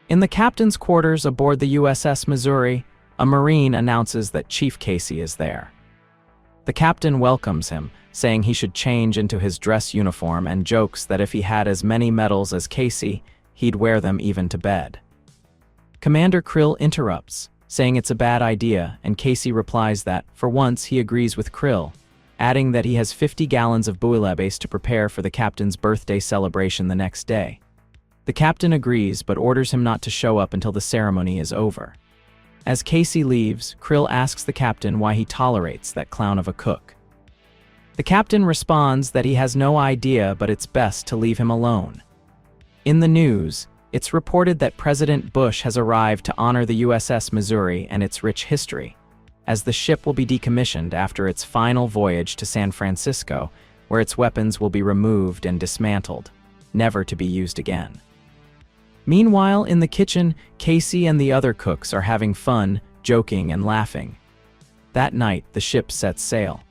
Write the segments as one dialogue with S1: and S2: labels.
S1: In the captain's quarters aboard the USS Missouri, a Marine announces that Chief Casey is there. The captain welcomes him, saying he should change into his dress uniform, and jokes that if he had as many medals as Casey, he'd wear them even to bed. Commander Krill interrupts, saying it's a bad idea, and Casey replies that, for once, he agrees with Krill, adding that he has 50 gallons of bouillabaisse to prepare for the captain's birthday celebration the next day. The captain agrees, but orders him not to show up until the ceremony is over. As Casey leaves, Krill asks the captain why he tolerates that clown of a cook. The captain responds that he has no idea, but it's best to leave him alone. In the news, it's reported that President Bush has arrived to honor the USS Missouri and its rich history, as the ship will be decommissioned after its final voyage to San Francisco, where its weapons will be removed and dismantled, never to be used again. Meanwhile, in the kitchen, Casey and the other cooks are having fun, joking and laughing. That night, the ship sets sail.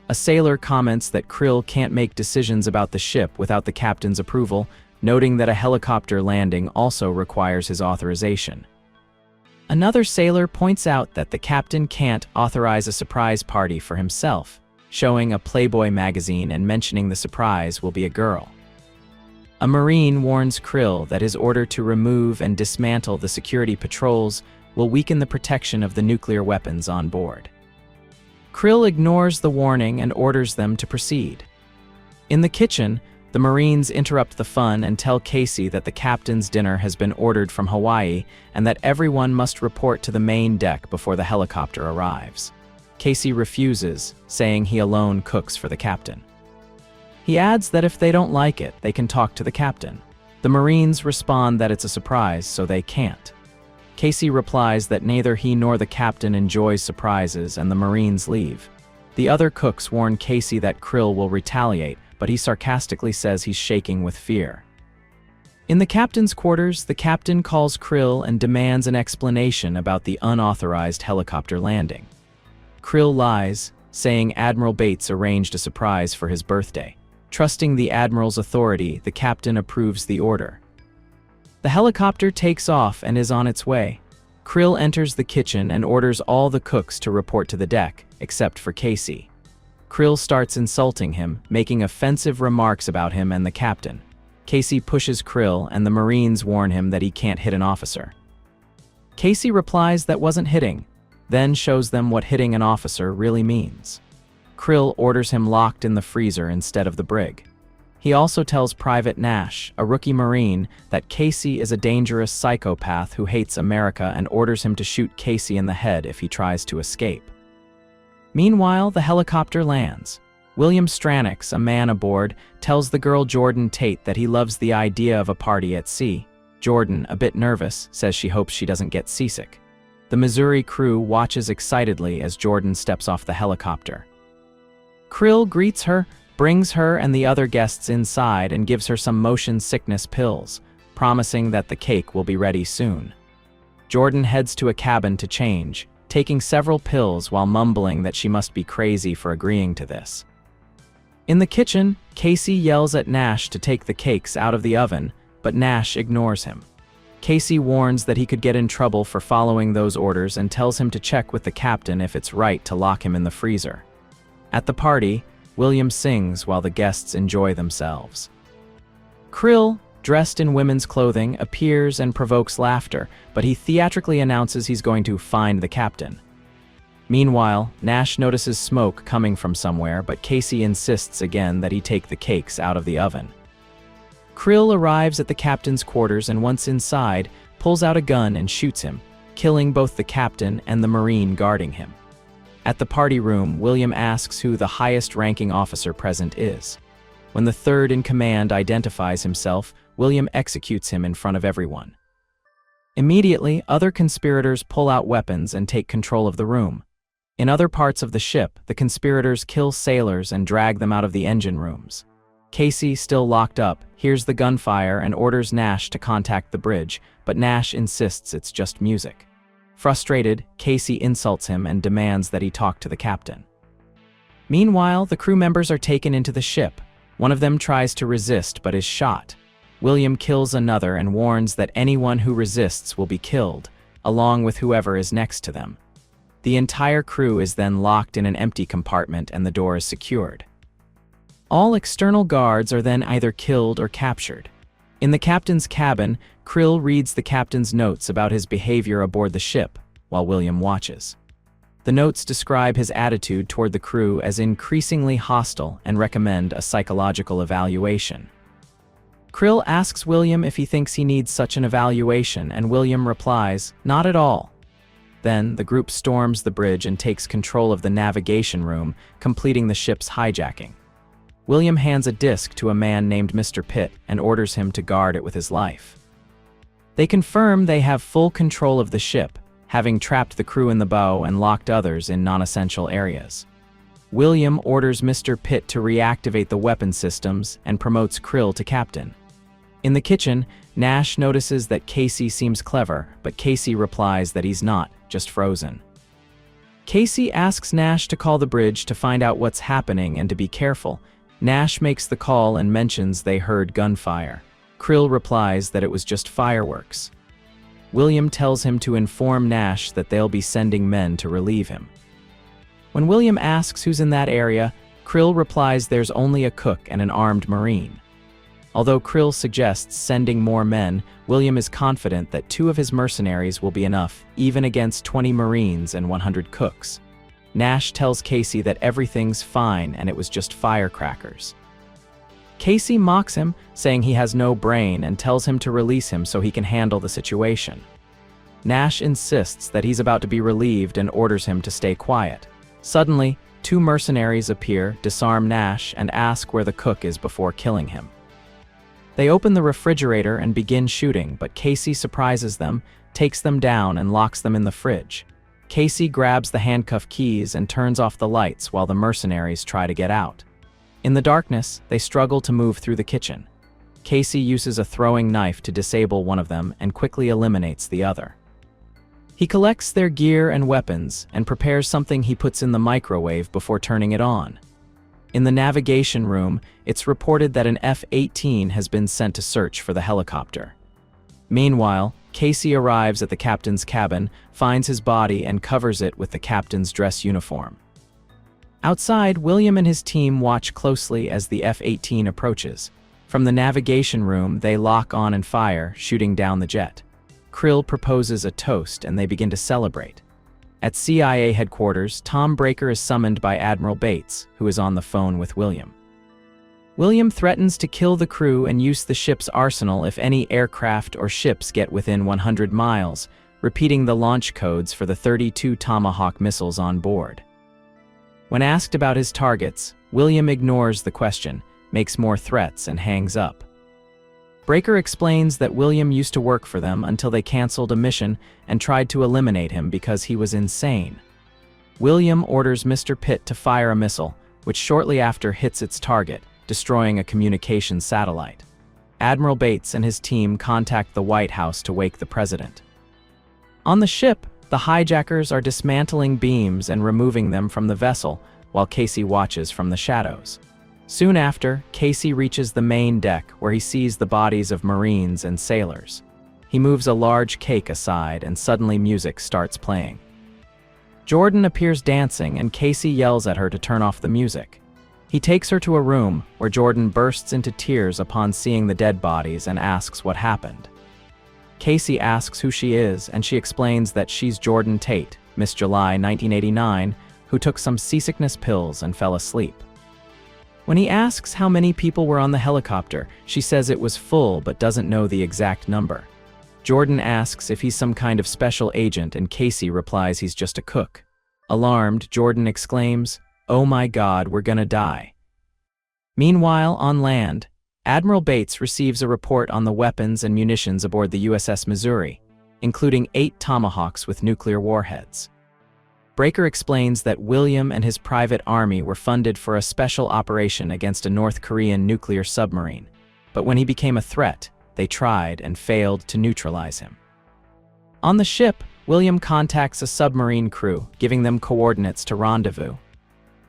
S1: A sailor comments that Krill can't make decisions about the ship without the captain's approval, noting that a helicopter landing also requires his authorization. Another sailor points out that the captain can't authorize a surprise party for himself, showing a Playboy magazine and mentioning the surprise will be a girl. A Marine warns Krill that his order to remove and dismantle the security patrols will weaken the protection of the nuclear weapons on board. Krill ignores the warning and orders them to proceed. In the kitchen, the Marines interrupt the fun and tell Casey that the captain's dinner has been ordered from Hawaii and that everyone must report to the main deck before the helicopter arrives. Casey refuses, saying he alone cooks for the captain. He adds that if they don't like it, they can talk to the captain. The Marines respond that it's a surprise, so they can't. Casey replies that neither he nor the captain enjoys surprises, and the Marines leave. The other cooks warn Casey that Krill will retaliate, but he sarcastically says he's shaking with fear. In the captain's quarters, the captain calls Krill and demands an explanation about the unauthorized helicopter landing. Krill lies, saying Admiral Bates arranged a surprise for his birthday. Trusting the Admiral's authority, the captain approves the order. The helicopter takes off and is on its way. Krill enters the kitchen and orders all the cooks to report to the deck, except for Casey. Krill starts insulting him, making offensive remarks about him and the captain. Casey pushes Krill, and the Marines warn him that he can't hit an officer. Casey replies that wasn't hitting, then shows them what hitting an officer really means. Krill orders him locked in the freezer instead of the brig. He also tells Private Nash, a rookie Marine, that Casey is a dangerous psychopath who hates America and orders him to shoot Casey in the head if he tries to escape. Meanwhile, the helicopter lands. William Stranix, a man aboard, tells the girl Jordan Tate that he loves the idea of a party at sea. Jordan, a bit nervous, says she hopes she doesn't get seasick. The Missouri crew watches excitedly as Jordan steps off the helicopter. Krill greets her, brings her and the other guests inside, and gives her some motion sickness pills, promising that the cake will be ready soon. Jordan heads to a cabin to change, taking several pills while mumbling that she must be crazy for agreeing to this. In the kitchen, Casey yells at Nash to take the cakes out of the oven, but Nash ignores him. Casey warns that he could get in trouble for following those orders and tells him to check with the captain if it's right to lock him in the freezer. At the party, William sings while the guests enjoy themselves. Krill, dressed in women's clothing, appears and provokes laughter, but he theatrically announces he's going to find the captain. Meanwhile, Nash notices smoke coming from somewhere, but Casey insists again that he take the cakes out of the oven. Krill arrives at the captain's quarters and once inside, pulls out a gun and shoots him, killing both the captain and the Marine guarding him. At the party room, William asks who the highest-ranking officer present is. When the third in command identifies himself, William executes him in front of everyone. Immediately, other conspirators pull out weapons and take control of the room. In other parts of the ship, the conspirators kill sailors and drag them out of the engine rooms. Casey, still locked up, hears the gunfire and orders Nash to contact the bridge, but Nash insists it's just music. Frustrated, Casey insults him and demands that he talk to the captain. Meanwhile, the crew members are taken into the ship. One of them tries to resist but is shot. William kills another and warns that anyone who resists will be killed, along with whoever is next to them. The entire crew is then locked in an empty compartment and the door is secured. All external guards are then either killed or captured. In the captain's cabin, Krill reads the captain's notes about his behavior aboard the ship, while William watches. The notes describe his attitude toward the crew as increasingly hostile and recommend a psychological evaluation. Krill asks William if he thinks he needs such an evaluation, and William replies, "Not at all." Then, the group storms the bridge and takes control of the navigation room, completing the ship's hijacking. William hands a disc to a man named Mr. Pitt and orders him to guard it with his life. They confirm they have full control of the ship, having trapped the crew in the bow and locked others in non-essential areas. William orders Mr. Pitt to reactivate the weapon systems and promotes Krill to captain. In the kitchen, Nash notices that Casey seems clever, but Casey replies that he's not, just frozen. Casey asks Nash to call the bridge to find out what's happening and to be careful. Nash makes the call and mentions they heard gunfire. Krill replies that it was just fireworks. William tells him to inform Nash that they'll be sending men to relieve him. When William asks who's in that area, Krill replies there's only a cook and an armed Marine. Although Krill suggests sending more men, William is confident that 2 of his mercenaries will be enough, even against 20 Marines and 100 cooks. Nash tells Casey that everything's fine and it was just firecrackers. Casey mocks him, saying he has no brain, and tells him to release him so he can handle the situation. Nash insists that he's about to be relieved and orders him to stay quiet. Suddenly, 2 mercenaries appear, disarm Nash, and ask where the cook is before killing him. They open the refrigerator and begin shooting, but Casey surprises them, takes them down, and locks them in the fridge. Casey grabs the handcuff keys and turns off the lights while the mercenaries try to get out. In the darkness, they struggle to move through the kitchen. Casey uses a throwing knife to disable one of them and quickly eliminates the other. He collects their gear and weapons and prepares something he puts in the microwave before turning it on. In the navigation room, it's reported that an F-18 has been sent to search for the helicopter. Meanwhile, Casey arrives at the captain's cabin, finds his body, and covers it with the captain's dress uniform. Outside, William and his team watch closely as the F-18 approaches. From the navigation room, they lock on and fire, shooting down the jet. Krill proposes a toast, and they begin to celebrate. At CIA headquarters, Tom Breaker is summoned by Admiral Bates, who is on the phone with William. William threatens to kill the crew and use the ship's arsenal if any aircraft or ships get within 100 miles, repeating the launch codes for the 32 Tomahawk missiles on board. When asked about his targets, William ignores the question, makes more threats, and hangs up. Breaker explains that William used to work for them until they canceled a mission and tried to eliminate him because he was insane. William orders Mr. Pitt to fire a missile, which shortly after hits its target, destroying a communications satellite. Admiral Bates and his team contact the White House to wake the president. On the ship, the hijackers are dismantling beams and removing them from the vessel, while Casey watches from the shadows. Soon after, Casey reaches the main deck where he sees the bodies of Marines and sailors. He moves a large cake aside and suddenly music starts playing. Jordan appears dancing and Casey yells at her to turn off the music. He takes her to a room where Jordan bursts into tears upon seeing the dead bodies and asks what happened. Casey asks who she is, and she explains that she's Jordan Tate, Miss July 1989, who took some seasickness pills and fell asleep. When he asks how many people were on the helicopter, she says it was full but doesn't know the exact number. Jordan asks if he's some kind of special agent, and Casey replies he's just a cook. Alarmed, Jordan exclaims, "Oh my God, we're gonna die." Meanwhile, on land, Admiral Bates receives a report on the weapons and munitions aboard the USS Missouri, including 8 Tomahawks with nuclear warheads. Breaker explains that William and his private army were funded for a special operation against a North Korean nuclear submarine, but when he became a threat, they tried and failed to neutralize him. On the ship, William contacts a submarine crew, giving them coordinates to rendezvous.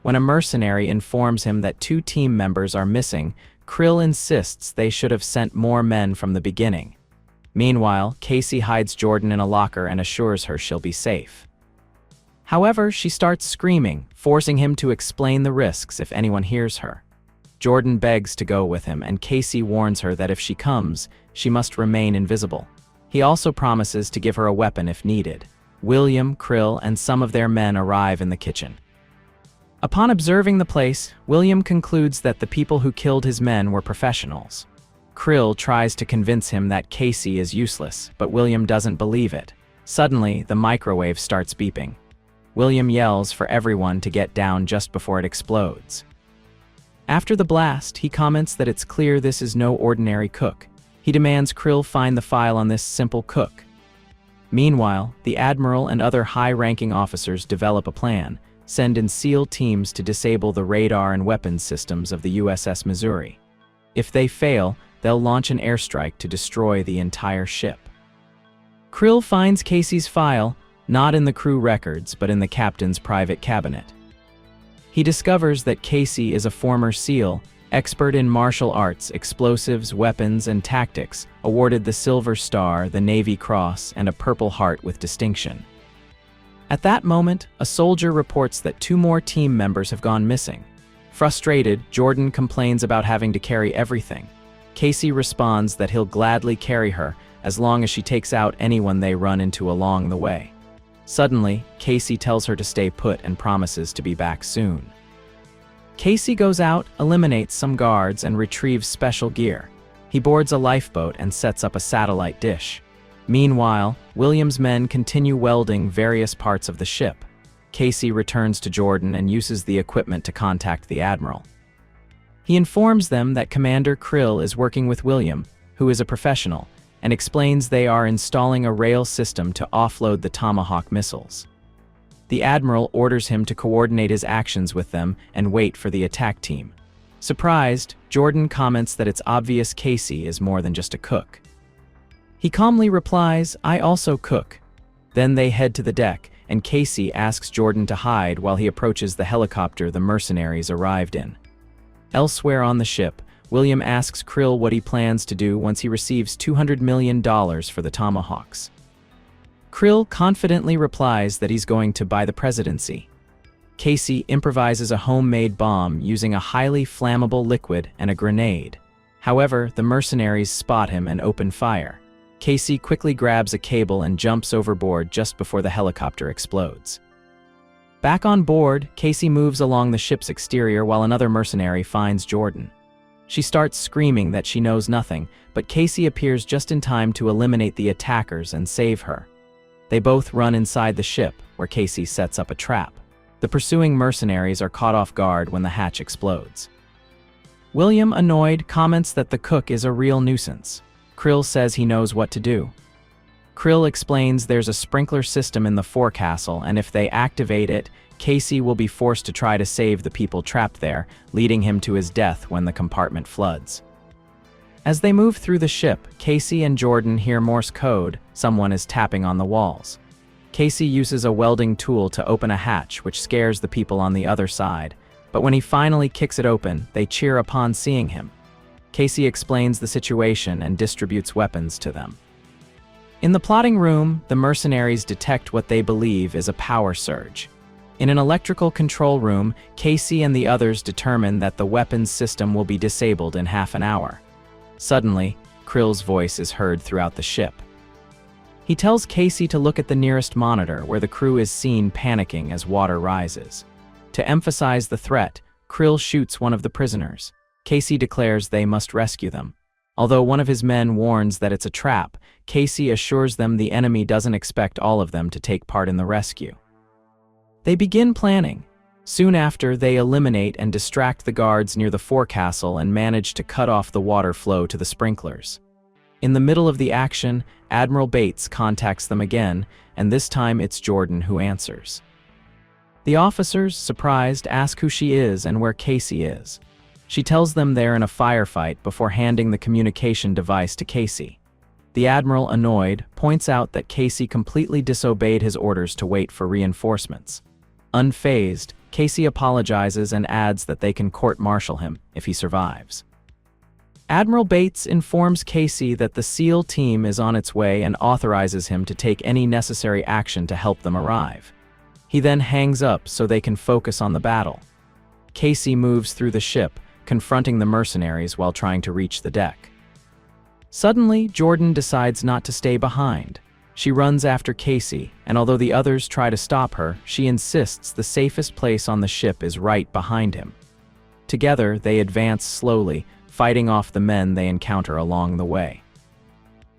S1: When a mercenary informs him that 2 team members are missing, Krill insists they should have sent more men from the beginning. Meanwhile, Casey hides Jordan in a locker and assures her she'll be safe. However, she starts screaming, forcing him to explain the risks if anyone hears her. Jordan begs to go with him, and Casey warns her that if she comes, she must remain invisible. He also promises to give her a weapon if needed. William, Krill, and some of their men arrive in the kitchen. Upon observing the place, William concludes that the people who killed his men were professionals. Krill tries to convince him that Casey is useless, but William doesn't believe it. Suddenly, the microwave starts beeping. William yells for everyone to get down just before it explodes. After the blast, he comments that it's clear this is no ordinary cook. He demands Krill find the file on this simple cook. Meanwhile, the Admiral and other high-ranking officers develop a plan, send in SEAL teams to disable the radar and weapons systems of the USS Missouri. If they fail, they'll launch an airstrike to destroy the entire ship. Krill finds Casey's file, not in the crew records, but in the captain's private cabinet. He discovers that Casey is a former SEAL, expert in martial arts, explosives, weapons, and tactics, awarded the Silver Star, the Navy Cross, and a Purple Heart with distinction. At that moment, a soldier reports that 2 more team members have gone missing. Frustrated, Jordan complains about having to carry everything. Casey responds that he'll gladly carry her as long as she takes out anyone they run into along the way. Suddenly, Casey tells her to stay put and promises to be back soon. Casey goes out, eliminates some guards, and retrieves special gear. He boards a lifeboat and sets up a satellite dish. Meanwhile, William's men continue welding various parts of the ship. Casey returns to Jordan and uses the equipment to contact the Admiral. He informs them that Commander Krill is working with William, who is a professional, and explains they are installing a rail system to offload the Tomahawk missiles. The Admiral orders him to coordinate his actions with them and wait for the attack team. Surprised, Jordan comments that it's obvious Casey is more than just a cook. He calmly replies, "I also cook." Then they head to the deck, and Casey asks Jordan to hide while he approaches the helicopter the mercenaries arrived in. Elsewhere on the ship, William asks Krill what he plans to do once he receives $200 million for the Tomahawks. Krill confidently replies that he's going to buy the presidency. Casey improvises a homemade bomb using a highly flammable liquid and a grenade. However, the mercenaries spot him and open fire. Casey quickly grabs a cable and jumps overboard just before the helicopter explodes. Back on board, Casey moves along the ship's exterior while another mercenary finds Jordan. She starts screaming that she knows nothing, but Casey appears just in time to eliminate the attackers and save her. They both run inside the ship, where Casey sets up a trap. The pursuing mercenaries are caught off guard when the hatch explodes. William, annoyed, comments that the cook is a real nuisance. Krill says he knows what to do. Krill explains there's a sprinkler system in the forecastle, and if they activate it, Casey will be forced to try to save the people trapped there, leading him to his death when the compartment floods. As they move through the ship, Casey and Jordan hear Morse code. Someone is tapping on the walls. Casey uses a welding tool to open a hatch, which scares the people on the other side. But when he finally kicks it open, they cheer upon seeing him. Casey explains the situation and distributes weapons to them. In the plotting room, the mercenaries detect what they believe is a power surge. In an electrical control room, Casey and the others determine that the weapons system will be disabled in half an hour. Suddenly, Krill's voice is heard throughout the ship. He tells Casey to look at the nearest monitor, where the crew is seen panicking as water rises. To emphasize the threat, Krill shoots one of the prisoners. Casey declares they must rescue them. Although one of his men warns that it's a trap, Casey assures them the enemy doesn't expect all of them to take part in the rescue. They begin planning. Soon after, they eliminate and distract the guards near the forecastle and manage to cut off the water flow to the sprinklers. In the middle of the action, Admiral Bates contacts them again, and this time it's Jordan who answers. The officers, surprised, ask who she is and where Casey is. She tells them they're in a firefight before handing the communication device to Casey. The Admiral, annoyed, points out that Casey completely disobeyed his orders to wait for reinforcements. Unfazed, Casey apologizes and adds that they can court-martial him if he survives. Admiral Bates informs Casey that the SEAL team is on its way and authorizes him to take any necessary action to help them arrive. He then hangs up so they can focus on the battle. Casey moves through the ship, confronting the mercenaries while trying to reach the deck. Suddenly, Jordan decides not to stay behind. She runs after Casey, and although the others try to stop her, she insists the safest place on the ship is right behind him. Together, they advance slowly, fighting off the men they encounter along the way.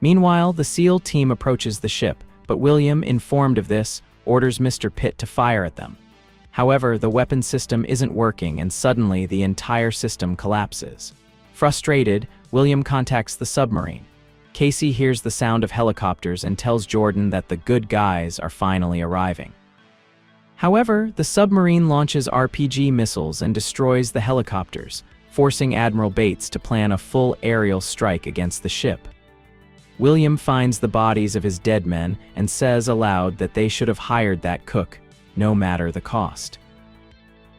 S1: Meanwhile, the SEAL team approaches the ship, but William, informed of this, orders Mr. Pitt to fire at them. However, the weapon system isn't working and suddenly the entire system collapses. Frustrated, William contacts the submarine. Casey hears the sound of helicopters and tells Jordan that the good guys are finally arriving. However, the submarine launches RPG missiles and destroys the helicopters, forcing Admiral Bates to plan a full aerial strike against the ship. William finds the bodies of his dead men and says aloud that they should have hired that cook, no matter the cost.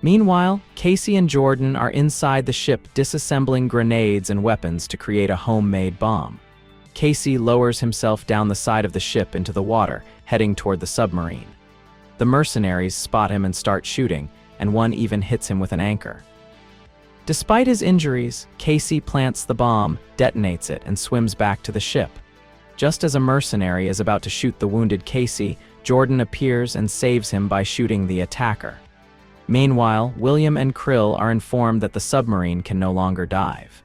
S1: Meanwhile, Casey and Jordan are inside the ship disassembling grenades and weapons to create a homemade bomb. Casey lowers himself down the side of the ship into the water, heading toward the submarine. The mercenaries spot him and start shooting, and one even hits him with an anchor. Despite his injuries, Casey plants the bomb, detonates it, and swims back to the ship. Just as a mercenary is about to shoot the wounded Casey, Jordan appears and saves him by shooting the attacker. Meanwhile, William and Krill are informed that the submarine can no longer dive.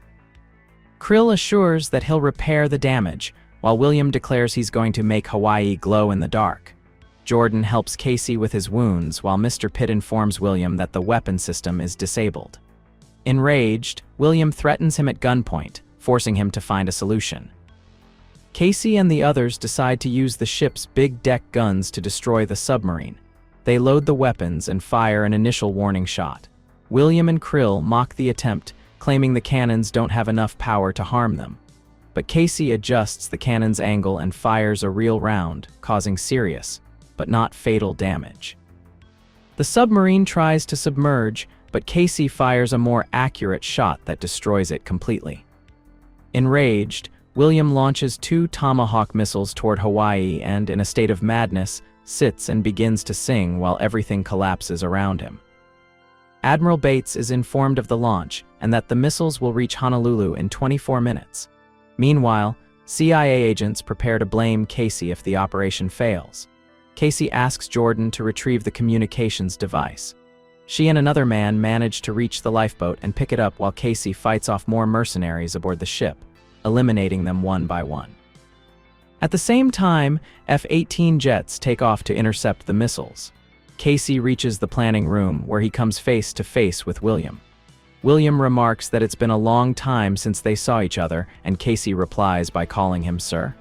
S1: Krill assures that he'll repair the damage, while William declares he's going to make Hawaii glow in the dark. Jordan helps Casey with his wounds, while Mr. Pitt informs William that the weapon system is disabled. Enraged, William threatens him at gunpoint, forcing him to find a solution. Casey and the others decide to use the ship's big deck guns to destroy the submarine. They load the weapons and fire an initial warning shot. William and Krill mock the attempt, claiming the cannons don't have enough power to harm them. But Casey adjusts the cannon's angle and fires a real round, causing serious, but not fatal damage. The submarine tries to submerge, but Casey fires a more accurate shot that destroys it completely. Enraged, William launches 2 Tomahawk missiles toward Hawaii and, in a state of madness, sits and begins to sing while everything collapses around him. Admiral Bates is informed of the launch and that the missiles will reach Honolulu in 24 minutes. Meanwhile, CIA agents prepare to blame Casey if the operation fails. Casey asks Jordan to retrieve the communications device. She and another man manage to reach the lifeboat and pick it up while Casey fights off more mercenaries aboard the ship, eliminating them one by one. At the same time, F-18 jets take off to intercept the missiles. Casey reaches the planning room where he comes face to face with William. William remarks that it's been a long time since they saw each other, and Casey replies by calling him sir.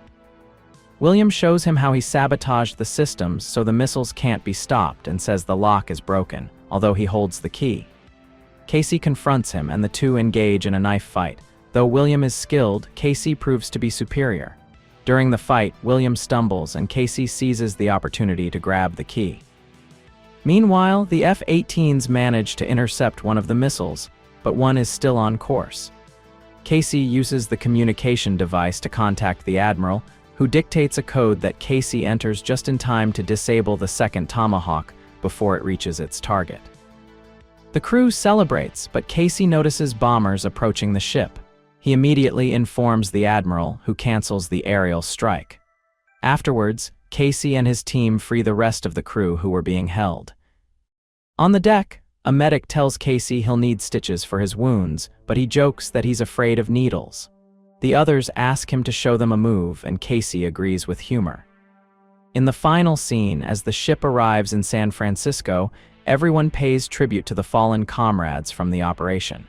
S1: William shows him how he sabotaged the systems so the missiles can't be stopped and says the lock is broken, although he holds the key. Casey confronts him and the two engage in a knife fight. Though William is skilled, Casey proves to be superior. During the fight, William stumbles and Casey seizes the opportunity to grab the key. Meanwhile, the F-18s manage to intercept one of the missiles, but one is still on course. Casey uses the communication device to contact the Admiral, who dictates a code that Casey enters just in time to disable the second Tomahawk before it reaches its target. The crew celebrates, but Casey notices bombers approaching the ship. He immediately informs the Admiral, who cancels the aerial strike. Afterwards, Casey and his team free the rest of the crew who were being held. On the deck, a medic tells Casey he'll need stitches for his wounds, but he jokes that he's afraid of needles. The others ask him to show them a move, and Casey agrees with humor. In the final scene, as the ship arrives in San Francisco, everyone pays tribute to the fallen comrades from the operation.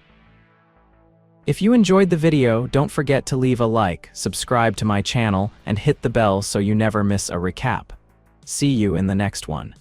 S1: If you enjoyed the video, don't forget to leave a like, subscribe to my channel, and hit the bell so you never miss a recap. See you in the next one.